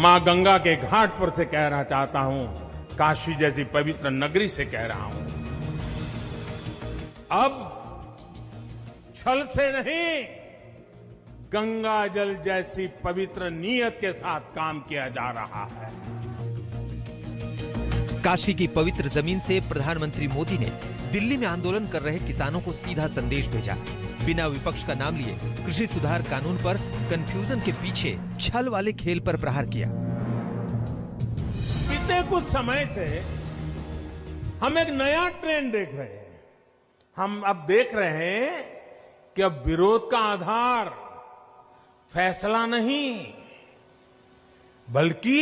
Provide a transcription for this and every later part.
मां गंगा के घाट पर से कहना चाहता हूं, काशी जैसी पवित्र नगरी से कह रहा हूं, अब छल से नहीं, गंगा जल जैसी पवित्र नीयत के साथ काम किया जा रहा है। काशी की पवित्र जमीन से प्रधानमंत्री मोदी ने दिल्ली में आंदोलन कर रहे किसानों को सीधा संदेश भेजा। बिना विपक्ष का नाम लिए कृषि सुधार कानून पर कंफ्यूजन के पीछे छल वाले खेल पर प्रहार किया। बीते कुछ समय से हम एक नया ट्रेंड देख रहे हैं। हम अब देख रहे हैं कि अब विरोध का आधार फैसला नहीं, बल्कि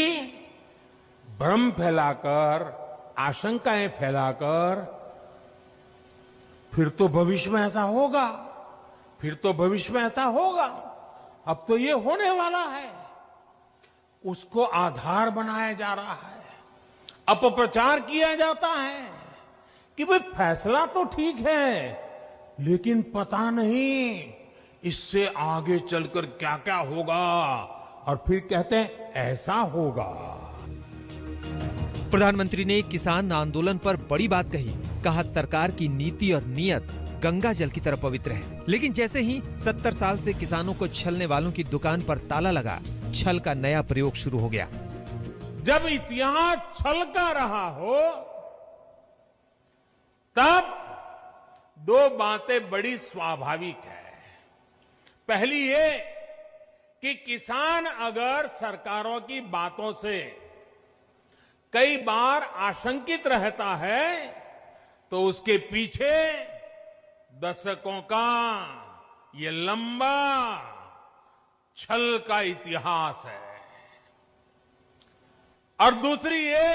भ्रम फैलाकर, आशंकाएं फैलाकर, फिर तो भविष्य में ऐसा होगा, फिर तो भविष्य में ऐसा होगा, अब तो ये होने वाला है, उसको आधार बनाया जा रहा है। अपप्रचार किया जाता है कि भाई फैसला तो ठीक है, लेकिन पता नहीं इससे आगे चलकर क्या क्या होगा, और फिर कहते हैं ऐसा होगा। प्रधानमंत्री ने किसान आंदोलन पर बड़ी बात कही। कहा सरकार की नीति और नियत गंगा जल की तरह पवित्र है। लेकिन जैसे ही 70 साल से किसानों को छलने वालों की दुकान पर ताला लगा, छल का नया प्रयोग शुरू हो गया। जब इतिहास छल का रहा हो, तब दो बातें बड़ी स्वाभाविक है। पहली ये कि किसान अगर सरकारों की बातों से कई बार आशंकित रहता है, तो उसके पीछे दशकों का ये लंबा छल का इतिहास है। और दूसरी ये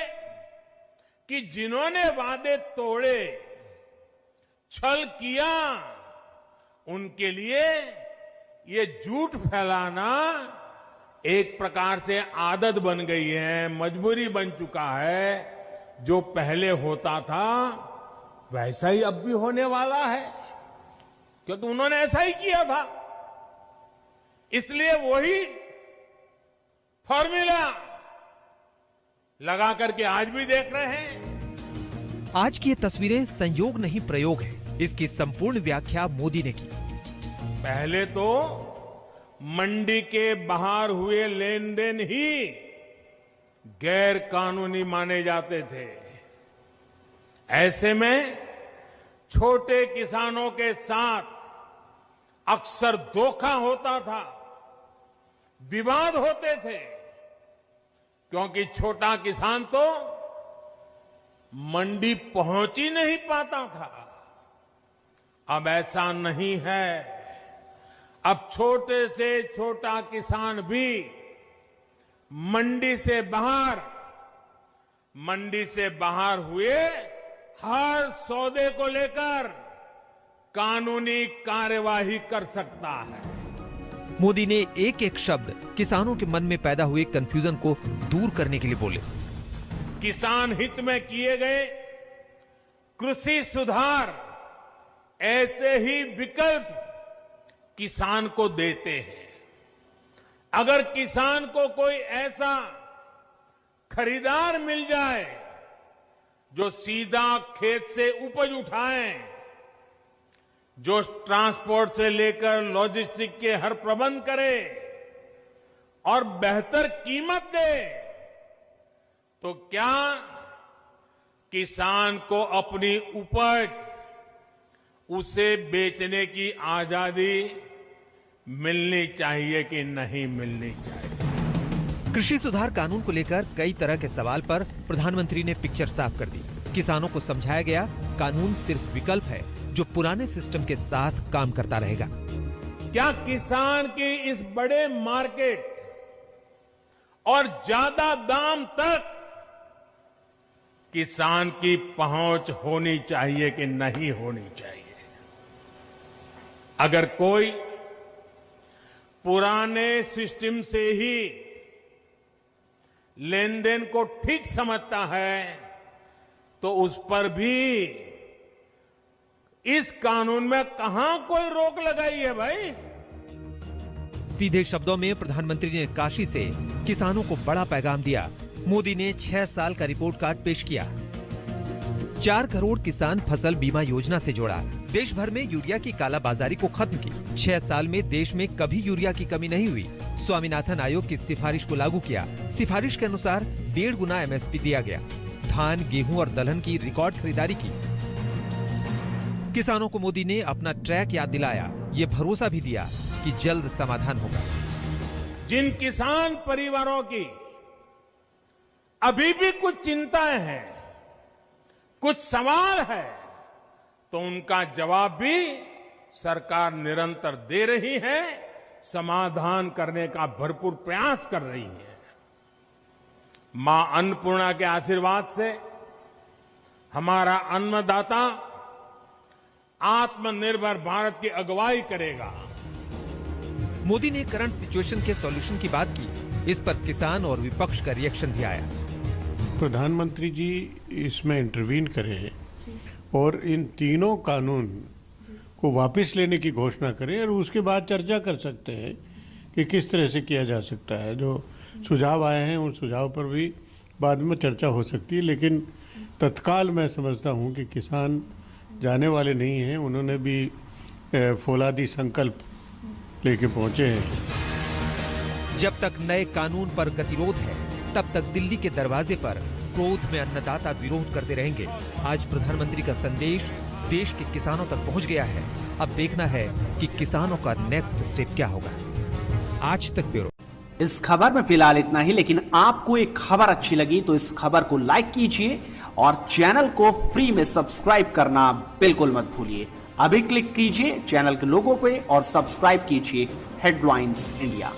कि जिन्होंने वादे तोड़े, छल किया, उनके लिए ये झूठ फैलाना एक प्रकार से आदत बन गई है, मजबूरी बन चुका है। जो पहले होता था वैसा ही अब भी होने वाला है, क्योंकि उन्होंने ऐसा ही किया था। इसलिए वही फॉर्मूला लगा करके आज भी देख रहे हैं। आज की ये तस्वीरें संयोग नहीं प्रयोग है। इसकी संपूर्ण व्याख्या मोदी ने की। पहले तो मंडी के बाहर हुए लेन देन ही गैर कानूनी माने जाते थे। ऐसे में छोटे किसानों के साथ अक्सर धोखा होता था, विवाद होते थे, क्योंकि छोटा किसान तो मंडी पहुंच ही नहीं पाता था। अब ऐसा नहीं है। अब छोटे से छोटा किसान भी मंडी से बाहर हुए हर सौदे को लेकर कानूनी कार्यवाही कर सकता है। मोदी ने एक एक शब्द किसानों के मन में पैदा हुए कंफ्यूजन को दूर करने के लिए बोले। किसान हित में किए गए कृषि सुधार ऐसे ही विकल्प किसान को देते हैं। अगर किसान को कोई ऐसा खरीदार मिल जाए जो सीधा खेत से उपज उठाए, जो ट्रांसपोर्ट से लेकर लॉजिस्टिक के हर प्रबंध करे और बेहतर कीमत दे, तो क्या किसान को अपनी उपज उसे बेचने की आजादी मिलनी चाहिए कि नहीं मिलनी चाहिए? कृषि सुधार कानून को लेकर कई तरह के सवाल पर प्रधानमंत्री ने पिक्चर साफ कर दी। किसानों को समझाया गया, कानून सिर्फ विकल्प है जो पुराने सिस्टम के साथ काम करता रहेगा। क्या किसान की इस बड़े मार्केट और ज्यादा दाम तक किसान की पहुंच होनी चाहिए कि नहीं होनी चाहिए? अगर कोई पुराने सिस्टम से ही लेन देन को ठीक समझता है, तो उस पर भी इस कानून में कहां कोई रोक लगाई है भाई? सीधे शब्दों में प्रधानमंत्री ने काशी से किसानों को बड़ा पैगाम दिया। मोदी ने 6 साल का रिपोर्ट कार्ड पेश किया। 4 करोड़ किसान फसल बीमा योजना से जोड़ा। देश भर में यूरिया की कालाबाजारी को खत्म की। 6 साल में देश में कभी यूरिया की कमी नहीं हुई। स्वामीनाथन आयोग की सिफारिश को लागू किया। सिफारिश के अनुसार 1.5 गुना MSP दिया गया। धान, गेहूं और दलहन की रिकॉर्ड खरीदारी की। किसानों को मोदी ने अपना ट्रैक याद दिलाया। ये भरोसा भी दिया कि जल्द समाधान होगा। जिन किसान परिवारों की अभी भी कुछ चिंताएं हैं, कुछ सवाल है, तो उनका जवाब भी सरकार निरंतर दे रही है, समाधान करने का भरपूर प्रयास कर रही है। मां अन्नपूर्णा के आशीर्वाद से हमारा अन्नदाता आत्मनिर्भर भारत की अगुवाई करेगा। मोदी ने करंट सिचुएशन के सॉल्यूशन की बात की। इस पर किसान और विपक्ष का रिएक्शन भी आया। प्रधानमंत्री जी इसमें इंटरवीन करें और इन तीनों कानून को वापस लेने की घोषणा करें और उसके बाद चर्चा कर सकते हैं कि किस तरह से किया जा सकता है। जो सुझाव आए हैं उन सुझाव पर भी बाद में चर्चा हो सकती है, लेकिन तत्काल मैं समझता हूं कि किसान जाने वाले नहीं हैं। उन्होंने भी फौलादी संकल्प लेके पहुंचे हैं। जब तक नए कानून पर गतिरोध है, तब तक दिल्ली के दरवाजे पर क्रोध में अन्नदाता विरोध करते रहेंगे। आज प्रधानमंत्री का संदेश देश के किसानों तक पहुंच गया है। अब देखना है कि किसानों का नेक्स्ट स्टेप क्या होगा। आज तक ब्यूरो। इस खबर में फिलहाल इतना ही, लेकिन आपको एक खबर अच्छी लगी तो इस खबर को लाइक कीजिए और चैनल को फ्री में सब्सक्राइब करना बिल्कुल मत भूलिए। अभी क्लिक कीजिए चैनल के लोगो पे और सब्सक्राइब कीजिए हेडलाइंस इंडिया।